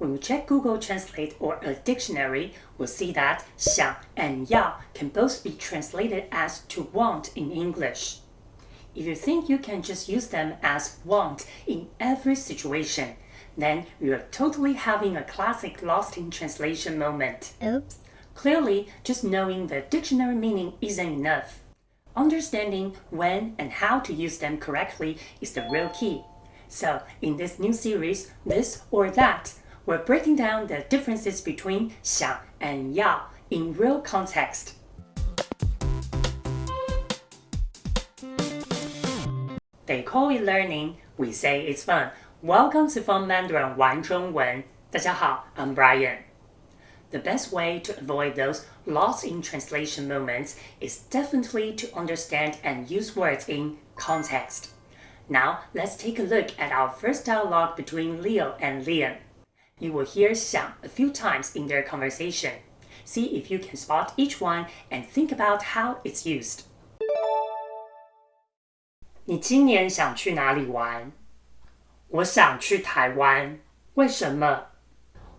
When we check Google Translate or a dictionary, we'll see that 想 and 要 can both be translated as to want in English. If you think you can just use them as want in every situation, then you're totally having a classic lost in translation moment. Oops. Clearly, just knowing the dictionary meaning isn't enough. Understanding when and how to use them correctly is the real key. So, in this new series, This or That, we're breaking down the differences between 想 and 要 in real context. They call it learning, we say it's fun. Welcome to Fun Mandarin 玩中文. 大家好, I'm Bryan. The best way to avoid those lost in translation moments is definitely to understand and use words in context. Now, let's take a look at our first dialogue between Leo and Liam. You will hear 想 a few times in their conversation. See if you can spot each one and think about how it's used. 你今年想去哪里玩？我想去台湾。为什么？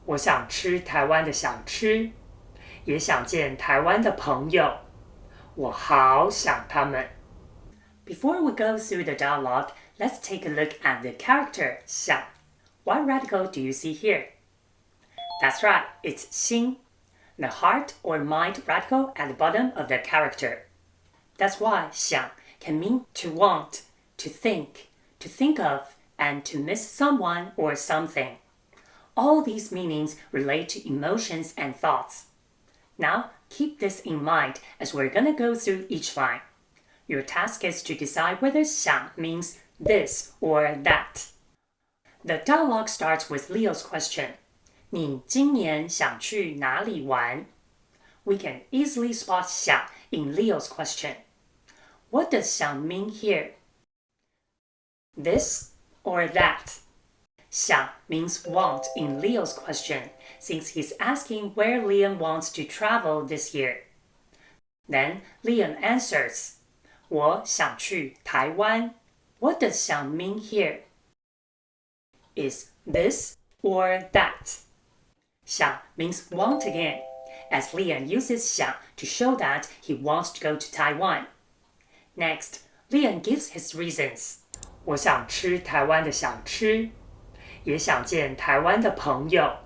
我想吃台湾的小吃，也想见台湾的朋友。我好想他们。Before we go through the dialogue, let's take a look at the character 想. What radical do you see here? That's right, it's 心, the heart or mind radical at the bottom of the character. That's why 想 can mean to want, to think of, and to miss someone or something. All these meanings relate to emotions and thoughts. Now, keep this in mind as we're gonna go through each line. Your task is to decide whether 想 means this or that. The dialogue starts with Leo's question. 你今年想去哪里玩? We can easily spot 想 in Leo's question. What does 想 mean here? This or that? 想 means want in Leo's question, since he's asking where Liam wants to travel this year. Then Liam answers, 我想去台湾. What does 想 mean here? Is this or that? 想 means want again, as Liam uses 想 to show that he wants to go to Taiwan. Next, Liam gives his reasons. 我想吃台湾的小吃，也想见台湾的朋友。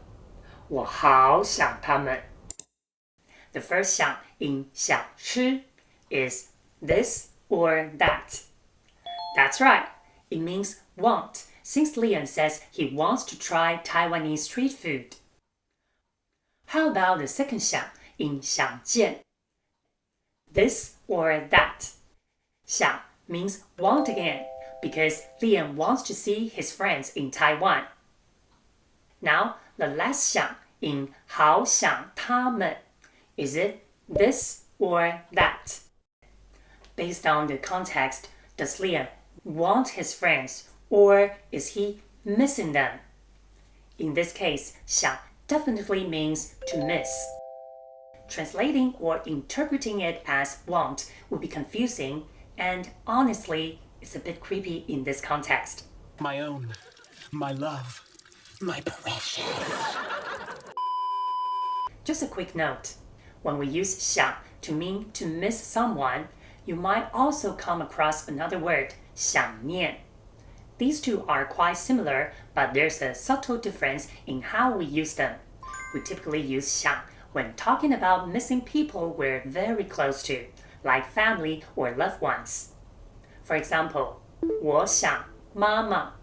我好想他们。The first 想 in 想吃 is this or that. That's right, it means want, since Liam says he wants to try Taiwanese street food. How about the second 想 in 想见? This or that. 想 means want again, because Liam wants to see his friends in Taiwan. Now, the last 想 in 好想他们. Is it this or that? Based on the context, does Liam want his friends or is he missing them? In this case, 想 definitely means to miss. Translating or interpreting it as want would be confusing, and honestly, it's a bit creepy in this context. My own, my love, my precious. Just a quick note. When we use 想 to mean to miss someone, you might also come across another word, 想念. These two are quite similar, but there's a subtle difference in how we use them. We typically use 想 when talking about missing people we're very close to, like family or loved ones. For example, 我想妈妈。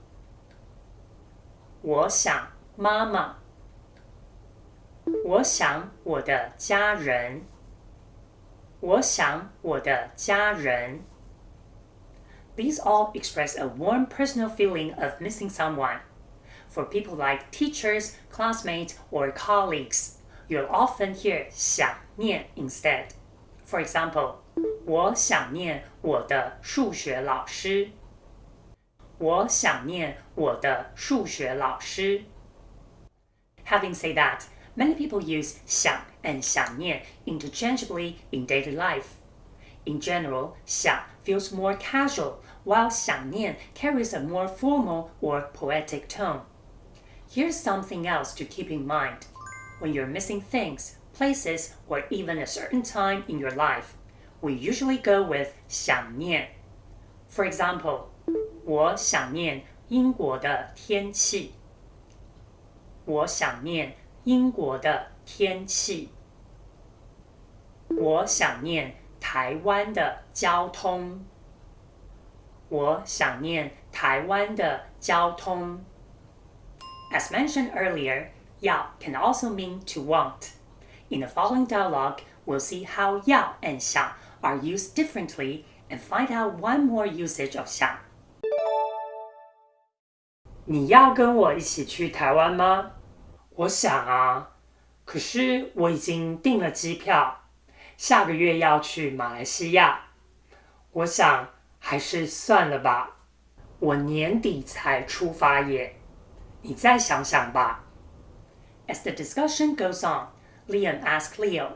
我想妈妈。我想我的家人。我想我的家人。These all express a warm personal feeling of missing someone. For people like teachers, classmates, or colleagues, you'll often hear 想念 instead. For example, 我想念我的数学老师。我想念我的数学老师。Having said that, many people use 想 and 想念 interchangeably in daily life. In general, 想 feels more casual, while 想念 carries a more formal or poetic tone. Here's something else to keep in mind. When you're missing things, places, or even a certain time in your life, we usually go with 想念. For example, 我想念英国的天气。我想念英国的天气。我想念台湾的交通。我想念台湾的交通。As mentioned earlier, 要 can also mean to want. In the following dialogue, we'll see how 要 and 想 are used differently and find out one more usage of 想。你要跟我一起去台湾吗？我想啊，可是我已经订了机票，下个月要去马来西亚。我想还是算了吧，我年底才出发耶。你再想想吧。As the discussion goes on, Liam asks Leo,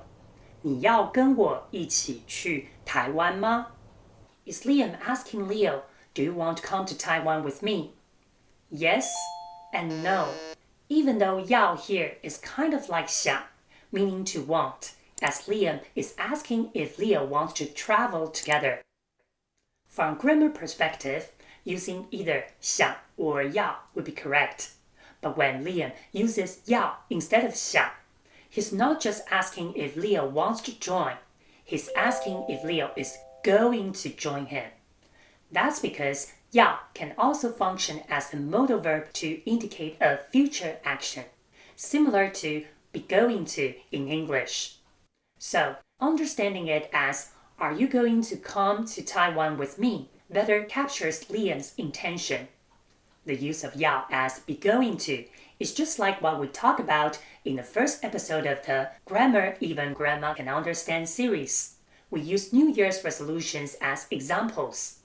你要跟我一起去台湾吗？ Is Liam asking Leo, do you want to come to Taiwan with me? Yes and no, even though 要 here is kind of like 想, meaning to want, as Liam is asking if Leo wants to travel together. From grammar perspective, using either 想 or 要 would be correct. But when Liam uses 要 instead of 想, he's not just asking if Leo wants to join, he's asking if Leo is going to join him. That's because 要 can also function as a modal verb to indicate a future action, similar to be going to in English. So, understanding it as are you going to come to Taiwan with me better captures Liam's intention. The use of 要 as be going to is just like what we talked about in the first episode of the Grammar Even Grandma Can Understand series. We use New Year's resolutions as examples.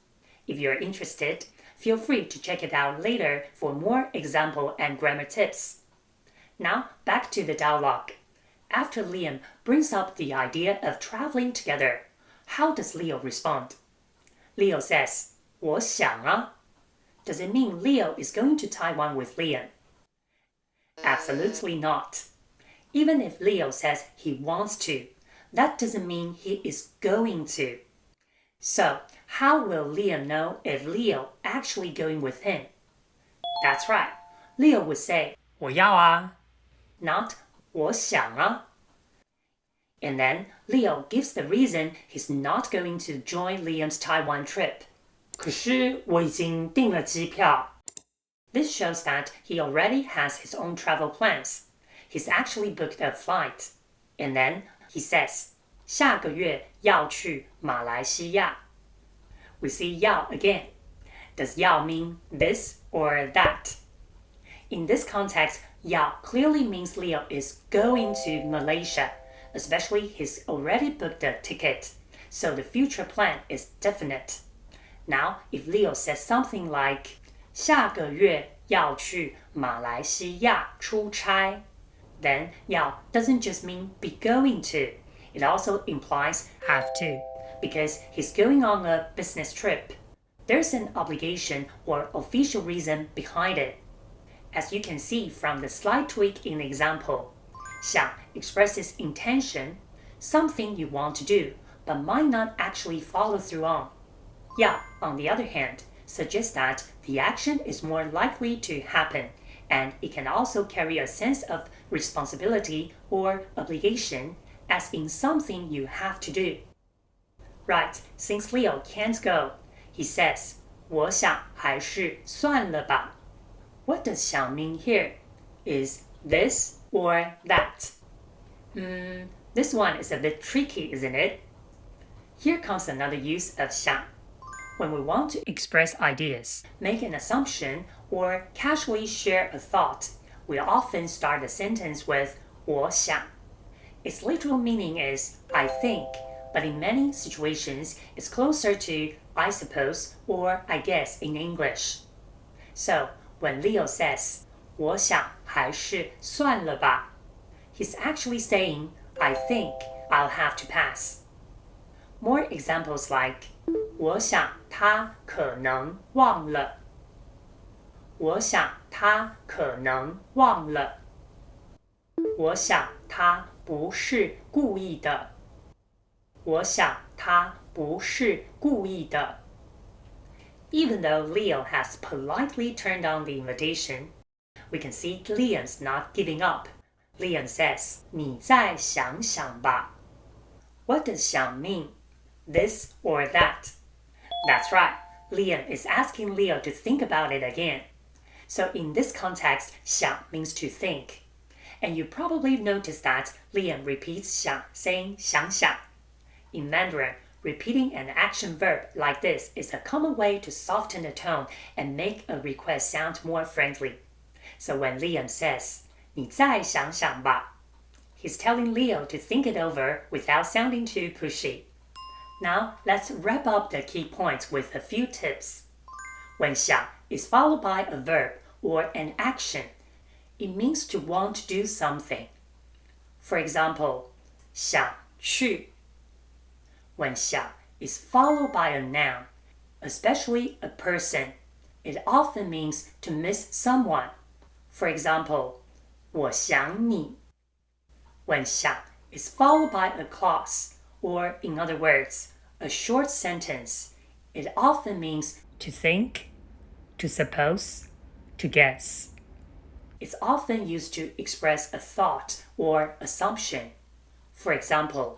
If you're interested, feel free to check it out later for more example and grammar tips. Now, back to the dialogue. After Liam brings up the idea of traveling together, how does Leo respond? Leo says, 我想啊. Does it mean Leo is going to Taiwan with Liam? Absolutely not. Even if Leo says he wants to, that doesn't mean he is going to. So, how will Liam know if Leo actually going with him? That's right. Leo would say, 我要啊, not 我想啊. And then Leo gives the reason he's not going to join Liam's Taiwan trip. 可是我已经订了机票. This shows that he already has his own travel plans. He's actually booked a flight. And then he says, 下个月要去马来西亚. We see 要 again. Does 要 mean this or that? In this context, 要 clearly means Leo is going to Malaysia, especially he's already booked a ticket, so the future plan is definite. Now, if Leo says something like 下个月要去马来西亚出差, then 要 doesn't just mean be going to, it also implies have to, because he's going on a business trip. There's an obligation or official reason behind it. As you can see from the slight tweak in the example, 想 expresses intention, something you want to do, but might not actually follow through on. 要, on the other hand, suggests that the action is more likely to happen, and it can also carry a sense of responsibility or obligation, as in something you have to do. Right, since Leo can't go, he says, 我想还是算了吧. What does 想 mean here? Is this or that? This one is a bit tricky, isn't it? Here comes another use of 想. When we want to express ideas, make an assumption, or casually share a thought, we often start the sentence with 我想. Its literal meaning is I think, but in many situations, it's closer to I suppose or I guess in English. So, when Leo says 我想还是算了吧, he's actually saying I think I'll have to pass. More examples like 我想他可能忘了. 我想他可能忘了。我想他不是故意的。我想他不是故意的。Even though Leo has politely turned down the invitation, we can see Leon's not giving up. Leon says, 你再想想吧。What does 想 mean? This or that? That's right. Leon is asking Leo to think about it again. So in this context, 想 means to think. And you probably noticed that Leon repeats 想, saying 想想. In Mandarin, repeating an action verb like this is a common way to soften the tone and make a request sound more friendly. So when Leon says, 你再想想吧, he's telling Leo to think it over without sounding too pushy. Now, let's wrap up the key points with a few tips. When 想 is followed by a verb or an action, it means to want to do something. For example, 想去. When 想 is followed by a noun, especially a person, it often means to miss someone. For example, 我想你. When 想 is followed by a clause, or in other words, a short sentence, it often means to think, to suppose, to guess. It's often used to express a thought or assumption. For example,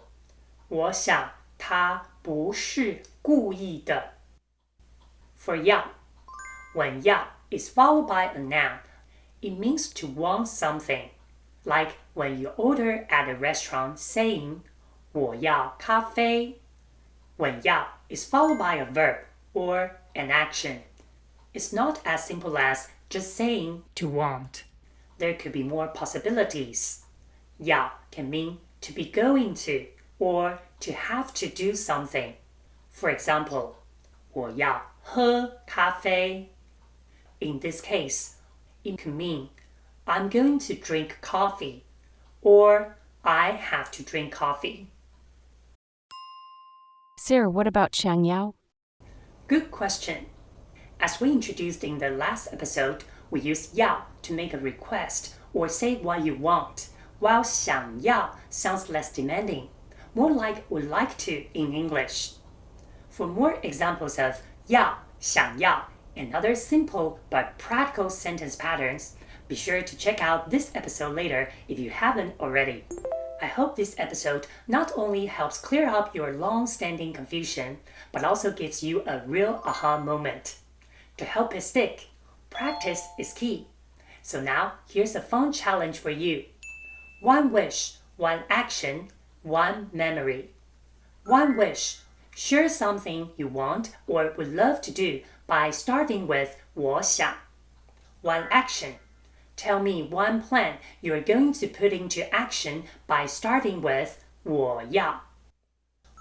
我想他不是故意的. For 要, when 要 is followed by a noun, it means to want something. Like when you order at a restaurant saying, 我要咖啡. When 要 is followed by a verb or an action. It's not as simple as just saying to want. There could be more possibilities. 要 can mean to be going to or to have to do something. For example, 我要喝咖啡. In this case, it can mean I'm going to drink coffee or I have to drink coffee. Sarah, what about Chang Yao? Good question. As we introduced in the last episode, we use 要 to make a request or say what you want, while 想要 sounds less demanding, more like would like to in English. For more examples of 要, 想要, and other simple but practical sentence patterns, be sure to check out this episode later if you haven't already. I hope this episode not only helps clear up your long-standing confusion, but also gives you a real aha moment. To help it stick, practice is key. So now, here's a fun challenge for you. One wish, one action, one memory. One wish. Share something you want or would love to do by starting with 我想. One action. Tell me one plan you're going to put into action by starting with 我要.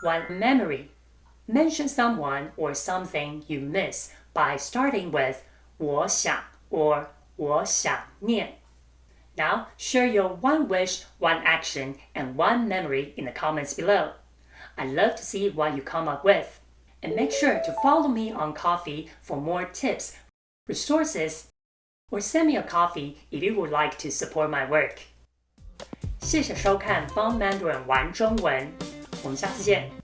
One memory. Mention someone or something you miss by starting with 我想 or 我想念. Now, share your one wish, one action, and one memory in the comments below. I'd love to see what you come up with. And make sure to follow me on Coffee for more tips, resources, or send me a coffee if you would like to support my work. 谢谢收看 Fun Mandarin 玩中文，我们下次见。